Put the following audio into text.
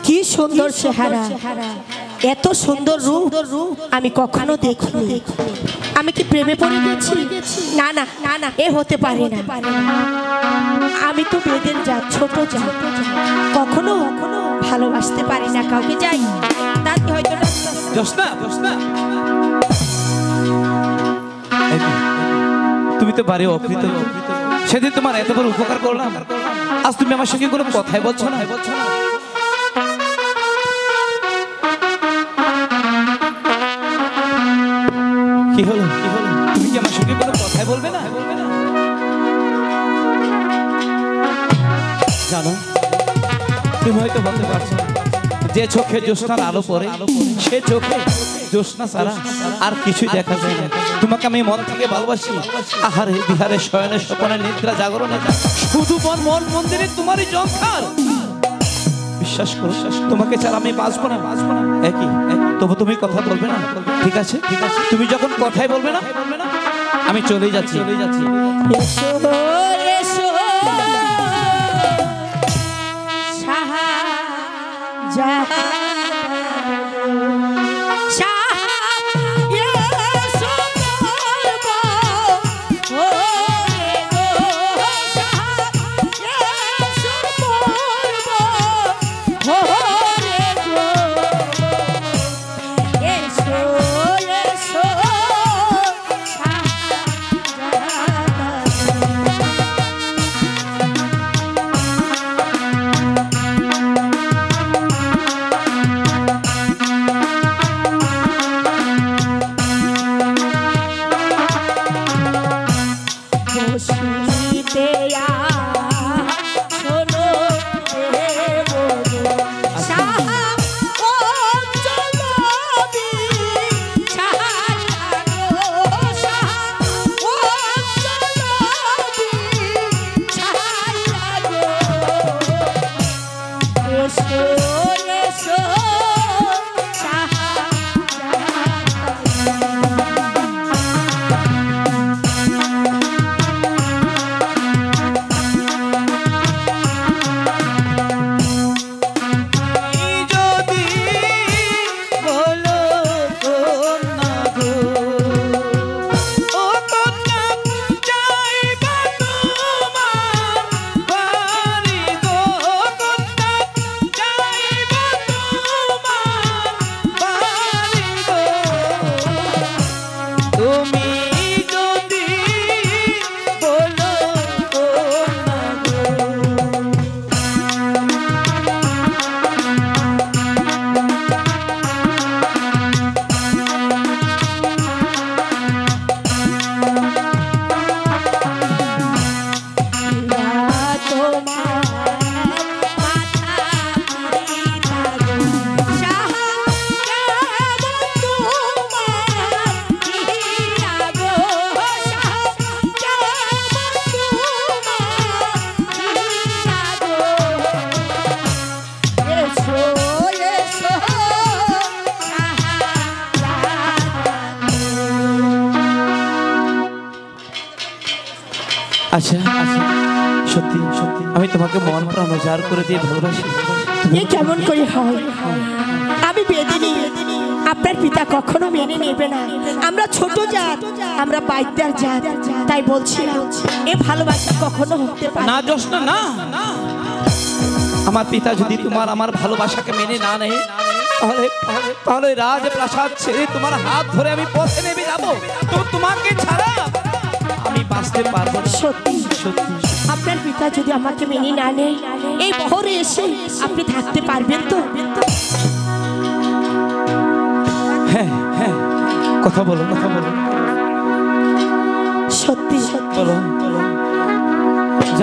কি সুন্দর চেহারা, এত সুন্দর রূপ আমি কখনো দেখিনি। আমি কি প্রেমে পড়ে গেছি? না না না না, এ হতে পারে না। আমি তো বেদের জাত, ছোট জাত, কখনো কখনো ভালোবাসতে পারি না কাউকে। যাই তাতে হয়তো তুমি তো বাড়ি অকৃত। সেদিন তোমার এত বড় উপকার করলাম, আজ তুমি আমার সঙ্গে কোনো কথাই বলছো না। কি হলো? তুমি কি আমার সঙ্গে কোনো কথাই বলবে না? জানো, তুমি হয়তো বলতে পারছো যে চোখে জ্যোৎস্নার আলো পড়ে, সে চোখে জ্যোৎস্না ছাড়া আর কিছুই দেখা যায় না। তোমাকে আমি মন থেকে ভালোবাসি। আহারে বিহারে শয়নে স্বপনে নিদ্রা জাগরণে শুধু মন মন্দিরে তোমারই জঙ্কার। বিশ্বাস করো, তোমাকে ছাড়া আমি বাঁচবো না। একই তবু তুমি কথা বলবে না? ঠিক আছে, তুমি যখন কথাই বলবে না, আমি চলে যাচ্ছি। আচ্ছা, সত্যি আমি তোমাকে মন প্রাণ উজাড় করে দিয়ে ভালোবাসি। এ কেমন করে হয়? আমি বেদিনী, আপনার পিতা কখনো মেনে নেবে না। আমরা ছোট জাত, আমরা বাইদার জাত, তাই বলছিলাম এ ভালোবাসা কখনো হতে পারে না। জ্যোৎস্না না, আমার পিতা যদি তোমার আমার ভালোবাসাকে মেনে না নেয়, তাহলে রাজপ্রাসাদ ছেড়ে তোমার হাত ধরে আমি পথে নেমে যাবো। তো তোমাকে ছাড়া আমি বাঁচতে পারবো না। সত্যি আপনার পিতা যদি আমাকে মেনে না নেয়, এই বহরে এসে আপনি থাকতে পারবেন তো? হ্যাঁ, কথা বলো। সত্যি বলো।